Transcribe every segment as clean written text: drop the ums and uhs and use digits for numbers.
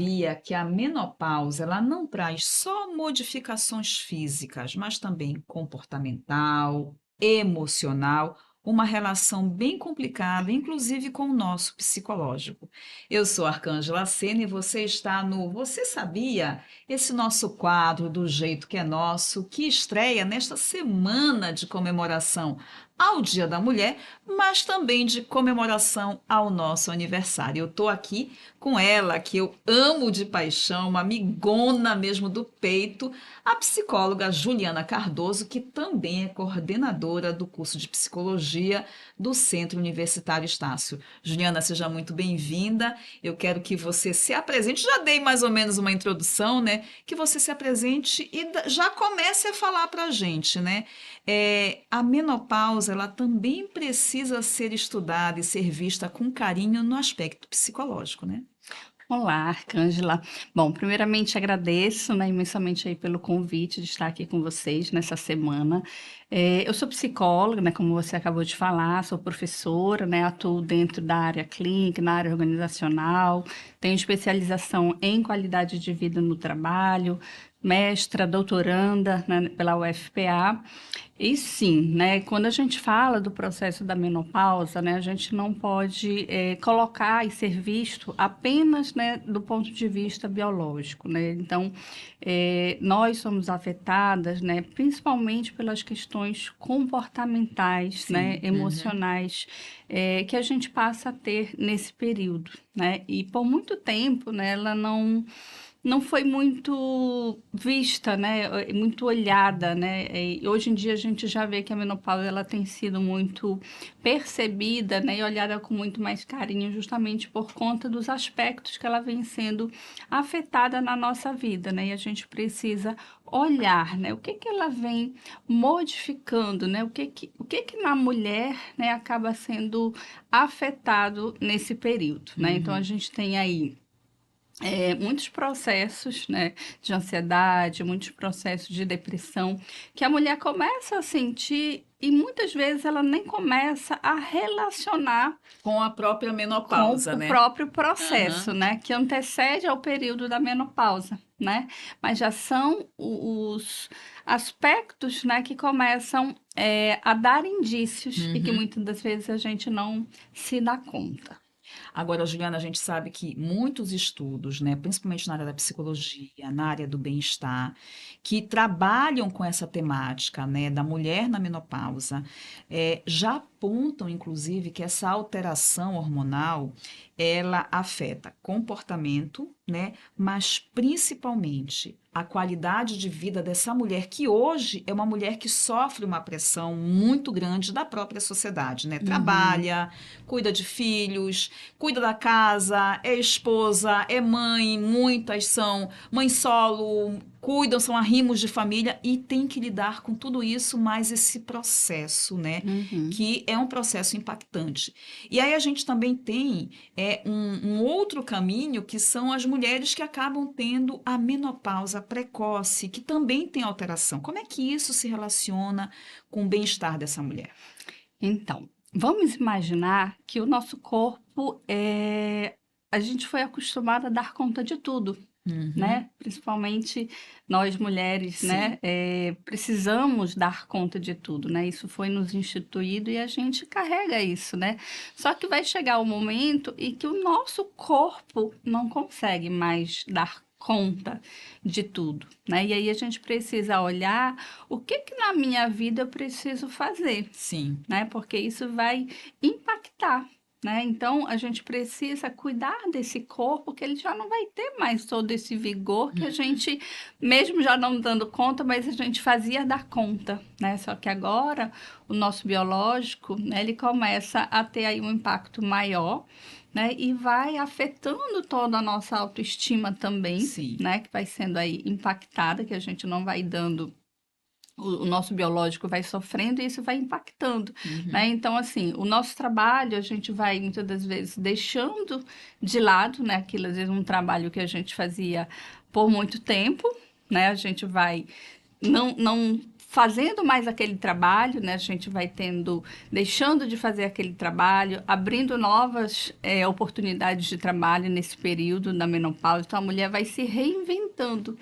sabia que a menopausa ela não traz só modificações físicas, mas também comportamental, emocional, uma relação bem complicada, inclusive com o nosso psicológico. Eu sou Arcângela Sena e você está no Você Sabia? Esse nosso quadro do jeito que é nosso, que estreia nesta semana de comemoração ao Dia da Mulher, mas também de comemoração ao nosso aniversário. Eu estou aqui com ela, que eu amo de paixão, uma amigona mesmo do peito, a psicóloga Juliana Cardoso, que também é coordenadora do curso de psicologia do Centro Universitário Estácio. Juliana, seja muito bem-vinda. Eu quero que você se apresente. Já dei mais ou menos uma introdução, né? Que você se apresente e já comece a falar para a gente, né? A menopausa, ela também precisa ser estudada e ser vista com carinho no aspecto psicológico, né? Olá, Arcângela. Bom, primeiramente agradeço, né, imensamente aí pelo convite de estar aqui com vocês nessa semana. Eu sou psicóloga, né, como você acabou de falar, sou professora, né, atuo dentro da área clínica, na área organizacional, tenho especialização em qualidade de vida no trabalho, mestra, doutoranda, né, pela UFPA. E sim, né, quando a gente fala do processo da menopausa, né, a gente não pode colocar e ser visto apenas, né, do ponto de vista biológico, né? Então, nós somos afetadas, né, principalmente pelas questões comportamentais, né, Sim. Uhum. emocionais, que a gente passa a ter nesse período, né? E por muito tempo, né, ela não foi muito vista, né, muito olhada, né, e hoje em dia a gente já vê que a menopausa ela tem sido muito percebida, né, e olhada com muito mais carinho justamente por conta dos aspectos que ela vem sendo afetada na nossa vida, né, e a gente precisa olhar, né, o que que ela vem modificando, né, o que que na mulher, né, acaba sendo afetado nesse período, né, então a Uhum. gente tem aí muitos processos, né, de ansiedade, muitos processos de depressão, que a mulher começa a sentir e muitas vezes ela nem começa a relacionar Com a própria com menopausa, o né? próprio processo, Aham. né, que antecede ao período da menopausa, né, mas já são os aspectos, né, que começam a dar indícios e que Uhum. muitas das vezes a gente não se dá conta. Agora, Juliana, a gente sabe que muitos estudos, né, principalmente na área da psicologia, na área do bem-estar, que trabalham com essa temática, né, da mulher na menopausa, já apontam, inclusive, que essa alteração hormonal, ela afeta comportamento, né, mas principalmente a qualidade de vida dessa mulher, que hoje é uma mulher que sofre uma pressão muito grande da própria sociedade, né? Uhum, Trabalha, cuida de filhos, cuida da casa, é esposa, é mãe, muitas são mãe solo, cuidam, são arrimos de família e tem que lidar com tudo isso, mais esse processo, né? uhum. Que é um processo impactante. E aí a gente também tem um outro caminho que são as mulheres que acabam tendo a menopausa precoce, que também tem alteração. Como é que isso se relaciona com o bem-estar dessa mulher? Então, vamos imaginar que o nosso corpo a gente foi acostumado a dar conta de tudo, Uhum. né? Principalmente nós mulheres, né? Sim. Precisamos dar conta de tudo, né? Isso foi nos instituído e a gente carrega isso, né? Só que vai chegar o momento em que o nosso corpo não consegue mais dar conta de tudo, né? E aí a gente precisa olhar o que que na minha vida eu preciso fazer, Sim. né? Porque isso vai impactar, né? Então a gente precisa cuidar desse corpo, que ele já não vai ter mais todo esse vigor que a gente, mesmo já não dando conta, mas a gente fazia dar conta, né? Só que agora o nosso biológico, né, ele começa a ter aí um impacto maior, né? E vai afetando toda a nossa autoestima também, Sim. né? Que vai sendo aí impactada, que a gente não vai dando o nosso biológico vai sofrendo e isso vai impactando, né? Uhum. Então, assim, o nosso trabalho a gente vai muitas das vezes deixando de lado, né? Aquilo, às vezes, um trabalho que a gente fazia por muito tempo, né? A gente vai não fazendo mais aquele trabalho, né? A gente vai deixando de fazer aquele trabalho, abrindo novas oportunidades de trabalho nesse período da menopausa. Então, a mulher vai se reinventando.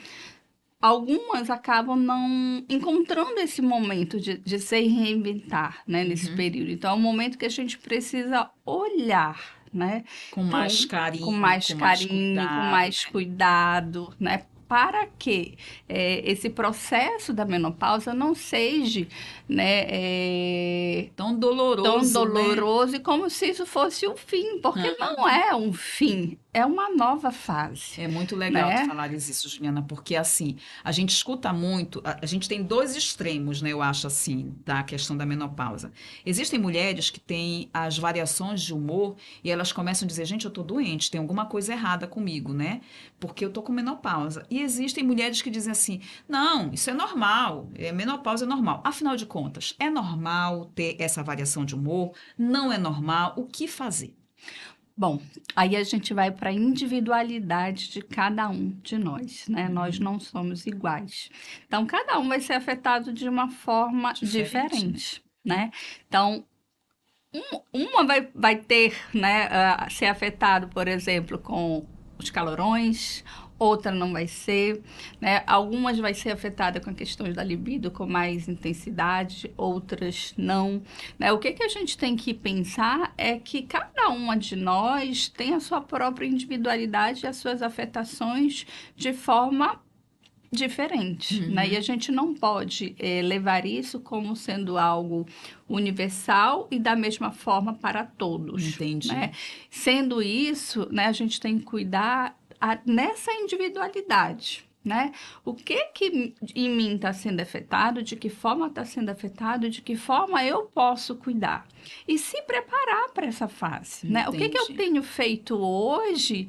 Algumas acabam não encontrando esse momento de se reinventar, né, nesse período. Então, é um momento que a gente precisa olhar, né? Com mais Então, carinho, com mais com cuidado, mais né? cuidado, né? Para que esse processo da menopausa não seja, né, Tão tão doloroso, né? doloroso e como se isso fosse o fim, porque não é um fim, é uma nova fase, É muito legal tu né? falares isso, Juliana, porque assim, a gente escuta muito, a gente tem dois extremos, né, eu acho assim, da questão da menopausa. Existem mulheres que têm as variações de humor e elas começam a dizer, gente, eu tô doente, tem alguma coisa errada comigo, né? Porque eu tô com menopausa. E existem mulheres que dizem assim, não, isso é normal, menopausa é normal. Afinal de contas, é normal ter essa variação de humor? Não é normal? O que fazer? Bom, aí a gente vai para a individualidade de cada um de nós, né? Nós Uhum. não somos iguais. Então, cada um vai ser afetado de uma forma Diferente, né? diferente, né? Então, uma vai ter, né, ser afetado, por exemplo, com os calorões, outra não vai ser, né? Algumas vai ser afetada com questões da libido com mais intensidade, outras não, né? O que que a gente tem que pensar é que cada uma de nós tem a sua própria individualidade e as suas afetações de forma diferente, né? E a Uhum. gente não pode levar isso como sendo algo universal e da mesma forma para todos, né? Entendi. Sendo isso, né, a gente tem que cuidar nessa individualidade, né? O que que em mim está sendo afetado, de que forma está sendo afetado, de que forma eu posso cuidar e se preparar para essa fase, né? O que que eu Entendi. tenho feito hoje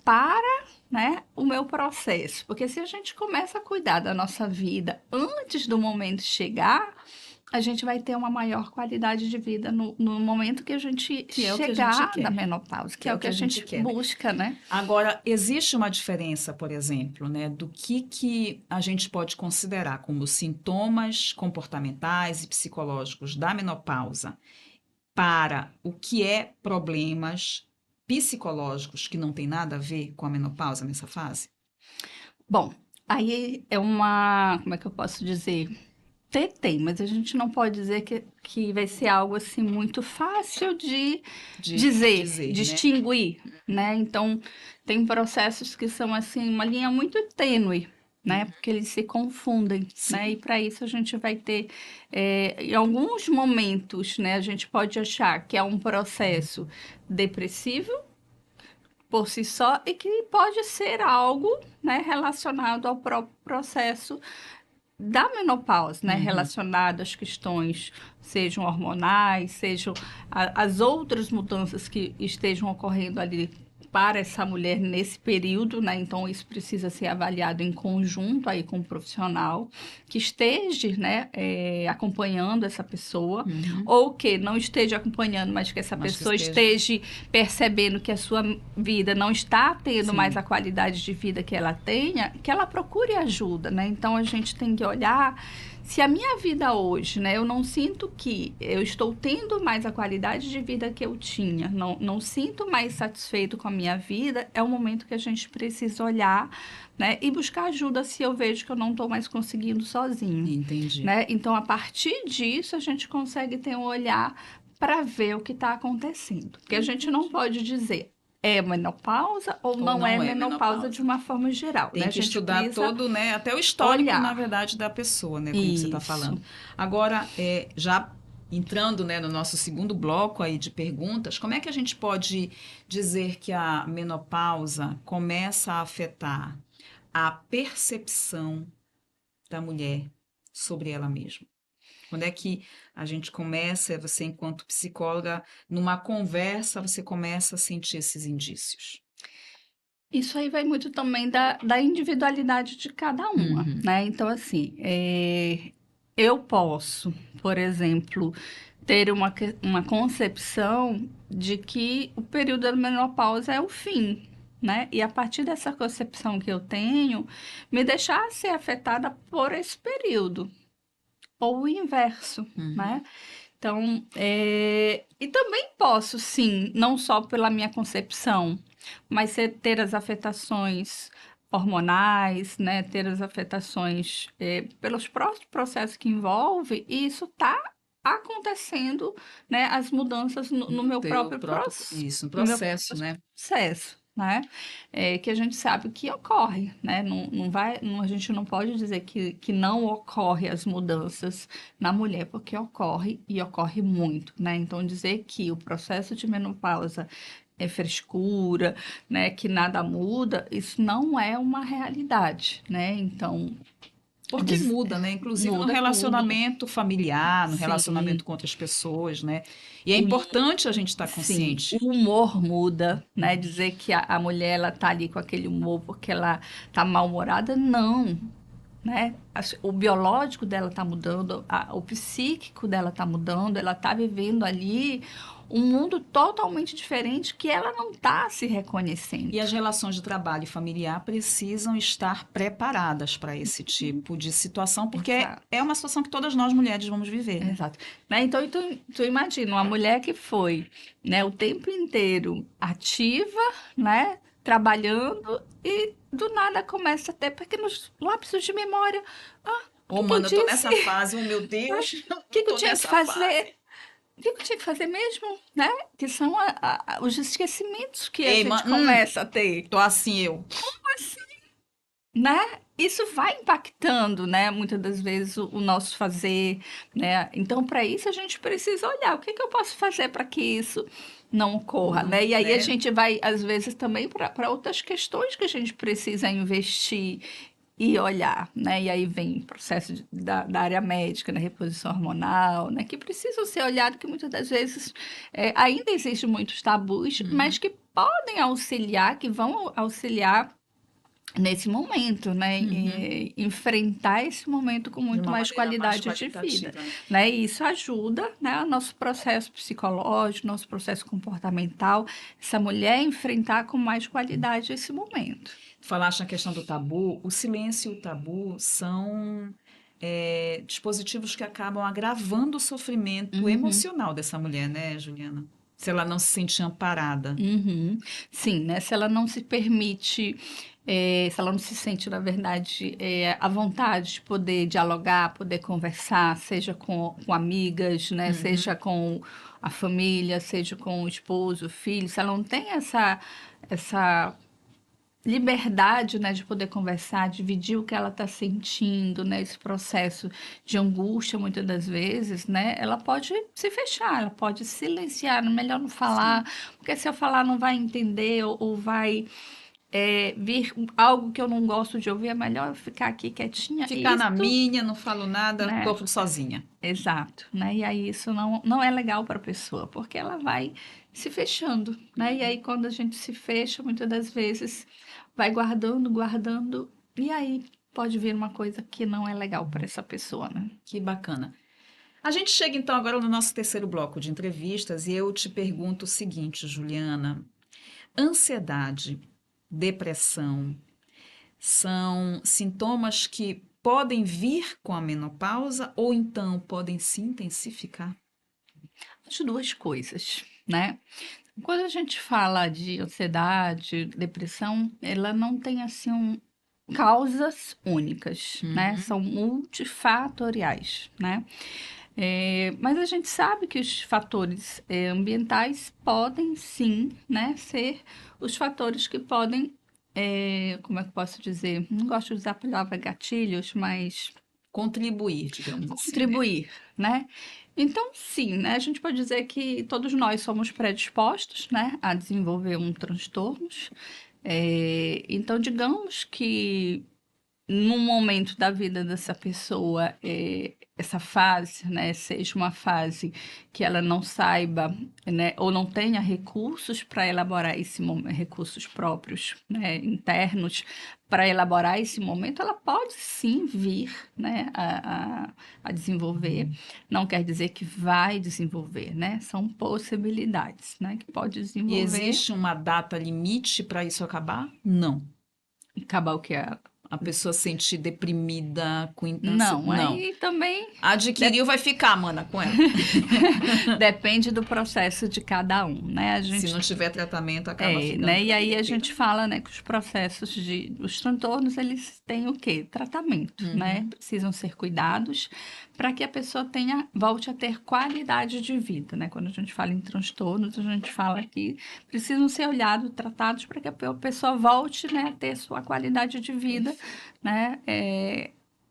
para, né, o meu processo? Porque se a gente começa a cuidar da nossa vida antes do momento chegar, a gente vai ter uma maior qualidade de vida no momento que a gente Que é o que a gente chegar na quer. menopausa, que Que é é o o que que a a gente gente quer, né? busca, né? Agora, existe uma diferença, por exemplo, né, do que a gente pode considerar como sintomas comportamentais e psicológicos da menopausa para o que é problemas psicológicos que não tem nada a ver com a menopausa nessa fase? Bom, aí é uma, como é que eu posso dizer? Tem, mas a gente não pode dizer que vai ser algo assim muito fácil de De dizer, dizer, né? distinguir, né? Então, tem processos que são assim uma linha muito tênue, né? Uhum. Porque eles se confundem, né? E Sim. para isso a gente vai ter, em alguns momentos, né? A gente pode achar que é um processo depressivo por si só e que pode ser algo, né, relacionado ao próprio processo da menopausa, né, Uhum. relacionado às questões, sejam hormonais, sejam as outras mudanças que estejam ocorrendo ali para essa mulher nesse período, né? Então isso precisa ser avaliado em conjunto aí com o profissional que esteja, né, acompanhando essa pessoa, Uhum. ou que não esteja acompanhando, mas que essa Mas que pessoa esteja. esteja percebendo que a sua vida não está tendo mais Sim. a qualidade de vida que ela tenha, que ela procure ajuda, né? Então a gente tem que olhar se a minha vida hoje, né, eu não sinto que eu estou tendo mais a qualidade de vida que eu tinha, não sinto mais satisfeito com a minha vida, é o momento que a gente precisa olhar, né, e buscar ajuda se eu vejo que eu não estou mais conseguindo sozinho, Entendi. né? Então, a partir disso, a gente consegue ter um olhar para ver o que está acontecendo. Porque a gente não Entendi. pode dizer é menopausa ou Ou não é não é menopausa de menopausa. uma forma geral, né? Tem A que gente estudar precisa todo, né? Até o histórico, na olhar. verdade, da pessoa, né? Como você está Isso. falando. Agora, já entrando, né, no nosso segundo bloco aí de perguntas, como é que a gente pode dizer que a menopausa começa a afetar a percepção da mulher sobre ela mesma? Quando é que a gente começa, você enquanto psicóloga, numa conversa, você começa a sentir esses indícios? Isso aí vai muito também da individualidade de cada uma, Uhum. né? Então, assim, eu posso, por exemplo, ter uma concepção de que o período da menopausa é o fim, né? E a partir dessa concepção que eu tenho, me deixar ser afetada por esse período. ou o inverso, Uhum. né? Então, e também posso, sim, não só pela minha concepção, mas ter as afetações hormonais, né? Ter as afetações pelos próprios processos que envolve, e isso está acontecendo, né? As mudanças no No meu teu próprio próprio, isso, no no meu processo, né? processo, né? Que a gente sabe que ocorre, né? A gente não pode dizer que não ocorre as mudanças na mulher, porque ocorre e ocorre muito, né? Então, dizer que o processo de menopausa é frescura, né? Que nada muda, isso não é uma realidade, né? Então, Porque diz- muda, né? Inclusive no muda tudo. relacionamento familiar, no Sim, relacionamento com outras pessoas, né? E é o importante a gente estar Sim, o consciente. humor muda, né? Dizer que a mulher ela tá ali com aquele humor porque ela tá mal-humorada, não, né? O biológico dela tá mudando, o psíquico dela tá mudando, ela tá vivendo ali um mundo totalmente diferente que ela não tá se E reconhecendo. as relações de trabalho e familiar precisam estar preparadas para esse tipo de situação, porque é Exato. uma situação que todas nós mulheres vamos viver, né? Exato. Né? Então, tu imagina uma mulher que foi, né, o tempo inteiro ativa, né, trabalhando e do nada começa a ter pequenos lapsos de memória. Ah, o Ô, que que eu mano, eu tô disse? nessa fase, oh meu Ah, Deus, o que eu que eu tô tinha que nessa fazer? fase. O que que eu tinha que fazer mesmo, né? Que são os esquecimentos que a Ei, gente mano, começa a ter, tô assim eu. né? Isso vai impactando, né? Muitas das vezes o nosso fazer, né? Então, para isso a gente precisa olhar o que que eu posso fazer para que isso não ocorra, Não, né? E aí a né? gente vai, às vezes, também para outras questões que a gente precisa investir e olhar, né? E aí vem o processo da área médica, da reposição hormonal, né? Que precisam ser olhados, que muitas das vezes ainda existem muitos tabus, mas Uhum, que podem auxiliar, que vão auxiliar nesse momento, né? uhum. E enfrentar esse momento com De muito uma mais maneira mais qualidade de vida, qualitativa, né? né? E isso ajuda, né, o nosso processo psicológico, nosso processo comportamental, essa mulher enfrentar com mais qualidade esse momento. Falaste na questão do tabu, o silêncio e o tabu são dispositivos que acabam agravando o sofrimento Uhum. emocional dessa mulher, né, Juliana? Se ela não se sentir amparada. Uhum. Sim, né? Se ela não se permite, se ela não se sente, na verdade, à vontade de poder dialogar, poder conversar, seja com amigas, né? Uhum. Seja com a família, seja com o esposo, o filho, se ela não tem essa liberdade, né, de poder conversar, dividir o que ela está sentindo, né, esse processo de angústia, muitas das vezes, né, ela pode se fechar, ela pode silenciar, é melhor não falar, Sim. porque se eu falar não vai entender ou vai vir algo que eu não gosto de ouvir, é melhor eu ficar aqui quietinha. E Ficar na isso, minha, não falo nada, né, sofro sozinha. exato, né, e aí isso não é legal para a pessoa, porque ela vai se fechando, né, e aí quando a gente se fecha, muitas das vezes vai guardando, guardando, e aí pode vir uma coisa que não é legal para essa pessoa, né? Que bacana. A gente chega então agora no nosso terceiro bloco de entrevistas e eu te pergunto o seguinte, Juliana: ansiedade, depressão são sintomas que podem vir com a menopausa ou então podem se intensificar? As duas coisas, né? Quando a gente fala de ansiedade, depressão, ela não tem assim causas únicas, né? Uhum. São multifatoriais, né? Mas a gente sabe que os fatores ambientais podem sim, né, ser os fatores que podem, como é que eu posso dizer? Não gosto de usar a palavra gatilhos, mas Contribuir, digamos assim, né? contribuir, né? Então, sim, né? A gente pode dizer que todos nós somos predispostos, né, a desenvolver transtornos. Então, digamos que num momento da vida dessa pessoa, essa fase, né, seja uma fase que ela não saiba, né, ou não tenha recursos para elaborar esse momento, recursos próprios, né, internos, para elaborar esse momento, ela pode sim vir, né, a desenvolver. Não quer dizer que vai desenvolver, né? São possibilidades, né, que pode E desenvolver. existe uma data limite para isso acabar? Não. Acabar o que é? A pessoa se sentir deprimida com intensidade. Não, aí também Adquiriu, vai ficar, mana, com ela. depende do processo de cada um, né? A Se gente não tiver tratamento, acaba ficando né? E pra aí vida a inteira. gente fala, né, que os transtornos, eles têm o quê? Tratamento, né? Precisam ser cuidados para que a pessoa volte a ter qualidade de vida, né? Quando a gente fala em transtornos, a gente fala que precisam ser olhados, tratados para que a pessoa volte, né, a ter sua qualidade de vida, né?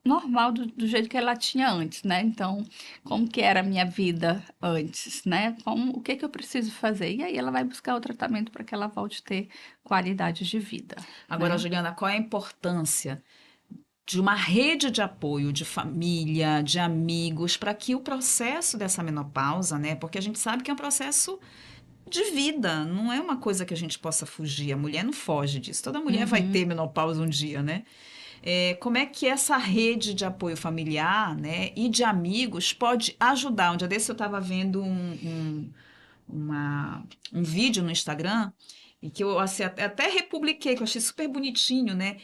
Normal do jeito que ela tinha antes, né? Então, como que era a minha vida antes, né? O que que eu preciso fazer? E aí ela vai buscar o tratamento para que ela volte a ter qualidade de vida, Agora, né? Juliana, qual é a importância de uma rede de apoio de família, de amigos, para que o processo dessa menopausa, né? Porque a gente sabe que é um processo de vida, não é uma coisa que a gente possa fugir. A mulher não foge disso. Toda mulher vai ter menopausa um dia, né? Como é que essa rede de apoio familiar, né, e de amigos pode ajudar? Um dia desse eu estava vendo um vídeo no Instagram e que eu assim, até republiquei, que eu achei super bonitinho, né?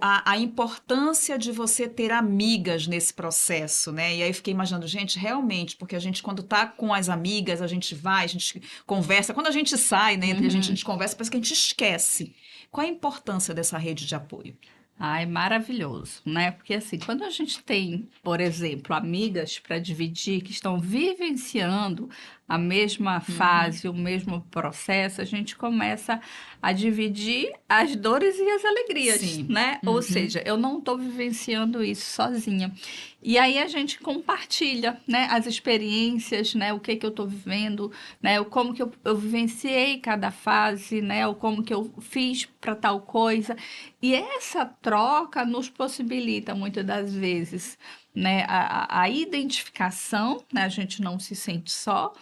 A importância de você ter amigas nesse processo, né? E aí eu fiquei imaginando, gente, realmente, porque a gente, quando tá com as amigas, a gente vai, a gente conversa. Quando a gente sai, né, entre a gente conversa, parece que a gente esquece. Qual a importância dessa rede de apoio? Ai, maravilhoso, né? Porque assim, quando a gente tem, por exemplo, amigas para dividir que estão vivenciando a mesma fase, o mesmo processo, a gente começa a dividir as dores e as alegrias, Sim. né? Ou seja, eu não estou vivenciando isso sozinha. E aí a gente compartilha, né, as experiências, né, o que que eu estou vivendo, né, o como que eu vivenciei cada fase, né, o como que eu fiz para tal coisa. E essa troca nos possibilita, muitas das vezes, né, a identificação, né, a gente não se sente só,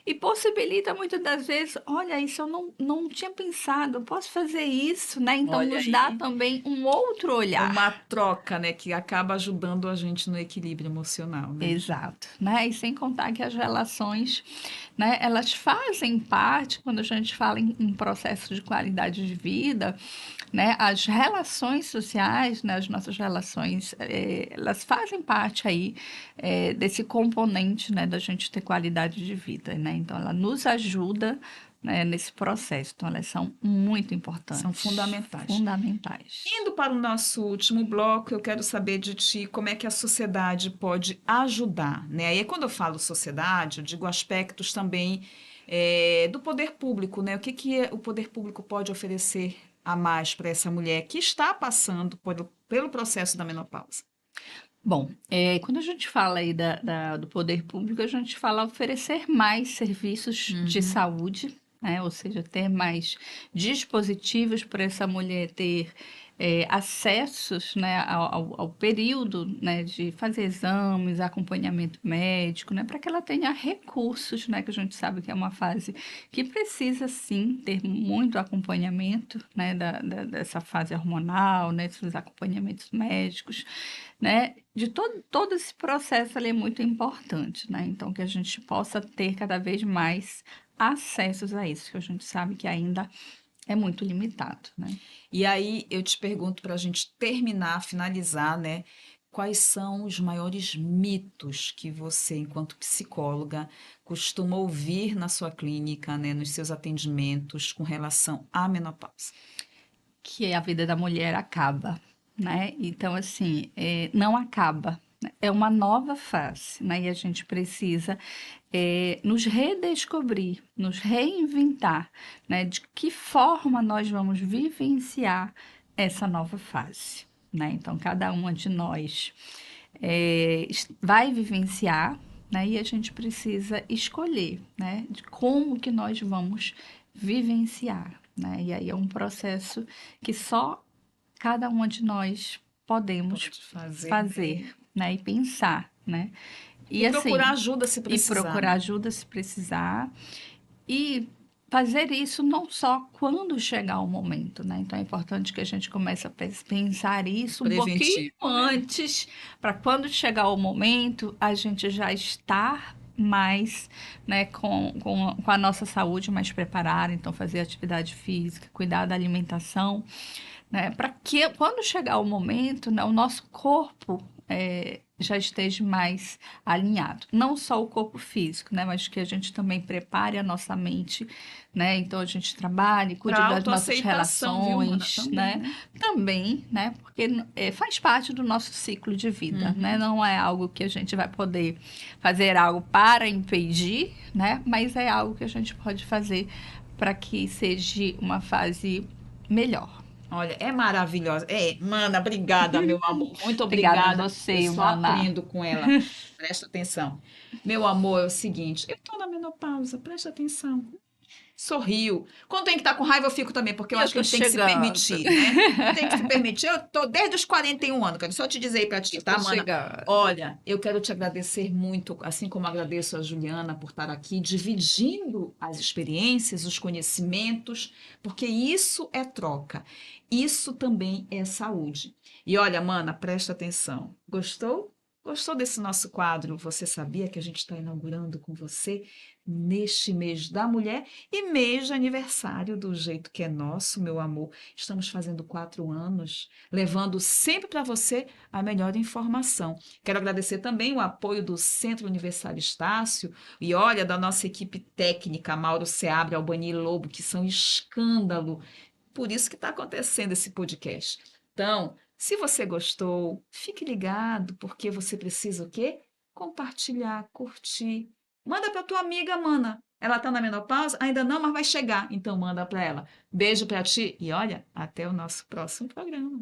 e possibilita muitas das vezes, olha, isso eu não tinha pensado, eu posso fazer isso, né? Então Olha nos dá aí. também um outro Uma olhar. troca, né, que acaba ajudando a gente no equilíbrio emocional, né? Exato, né? E sem contar que as relações, né, elas fazem parte, quando a gente fala em processo de qualidade de vida, né, as relações sociais, né, as nossas relações, elas fazem parte aí desse componente, né, da gente ter qualidade de vida, né? Então, ela nos ajuda, né, nesse processo. Então, elas são muito São importantes, fundamentais. fundamentais. Indo para o nosso último bloco, eu quero saber de ti como é que a sociedade pode ajudar, né? E quando eu falo sociedade, eu digo aspectos também do poder público, né? O que que o poder público pode oferecer a mais para essa mulher que está passando pelo processo da menopausa? Bom, quando a gente fala aí do poder público, a gente fala oferecer mais serviços de saúde, né? Ou seja, ter mais dispositivos para essa mulher ter acessos, né, ao período, né, de fazer exames, acompanhamento médico, né, para que ela tenha recursos, né, que a gente sabe que é uma fase que precisa sim ter muito acompanhamento, né, dessa fase hormonal, né, esses acompanhamentos médicos, né? De todo esse processo ali é muito importante, né? Então, que a gente possa ter cada vez mais acessos a isso, que a gente sabe que ainda é muito limitado, né? E aí eu te pergunto para a gente terminar, finalizar, né? Quais são os maiores mitos que você, enquanto psicóloga, costuma ouvir na sua clínica, né, nos seus atendimentos com relação à menopausa? Que a vida da mulher acaba, né? Então, assim, não acaba. Né? É uma nova fase, né? E a gente precisa nos redescobrir, nos reinventar, né? De que forma nós vamos vivenciar essa nova fase, né? Então, cada uma de nós vai vivenciar, né? E a gente precisa escolher, né? De como que nós vamos vivenciar, né? E aí é um processo que só cada uma de nós podemos Pode fazer, né? fazer, né? E pensar, né? E E procurar assim, ajuda se e precisar, procurar né? ajuda se precisar e fazer isso não só quando chegar o momento, né? Então é importante que a gente comece a pensar isso um pouquinho Preventivo, né? antes, para quando chegar o momento, a gente já estar mais, né, com a nossa saúde mais preparada, então fazer atividade física, cuidar da alimentação, né? Para que quando chegar o momento, né, o nosso corpo já esteja mais alinhado. Não só o corpo físico, né, mas que a gente também prepare a nossa mente, né? Então a gente trabalhe, cuide Para das nossas autoaceitação, viu, mana? relações, Também, né? né? Também, né? Porque faz parte do nosso ciclo de vida, né? Uhum. Não é algo que a gente vai poder fazer algo para impedir, né? Mas é algo que a gente pode fazer para que seja uma fase melhor. Olha, é maravilhosa. É, mana, obrigada, meu amor. Muito Obrigada a obrigada. Eu você, só Mana. aprendo com ela. Presta atenção. Meu amor, é o seguinte, eu tô na menopausa, presta atenção. Sorriu. Quando tem que estar com raiva, eu fico também, porque eu E eu acho que a tô gente tem que se chegando. permitir, né? Tem que se permitir. Eu tô desde os 41 anos, quero só te dizer aí pra ti, Eu tô tá, mana? chegando. Olha, eu quero te agradecer muito, assim como agradeço a Juliana por estar aqui, dividindo as experiências, os conhecimentos, porque isso é troca. Isso também é saúde. E olha, mana, presta atenção. Gostou? Gostou desse nosso quadro? Você sabia que a gente está inaugurando com você neste mês da mulher? E mês de aniversário do jeito que é nosso, meu amor. Estamos fazendo 4 anos, levando sempre para você a melhor informação. Quero agradecer também o apoio do Centro Universitário Estácio e olha, da nossa equipe técnica, Mauro Seabra, Albani Lobo, que são escândalo. Por isso que está acontecendo esse podcast. Então, se você gostou, fique ligado, porque você precisa o quê? Compartilhar, curtir. Manda para tua amiga, mana. Ela tá na menopausa? Ainda não, mas vai chegar. Então manda para ela. Beijo para ti e olha, até o nosso próximo programa.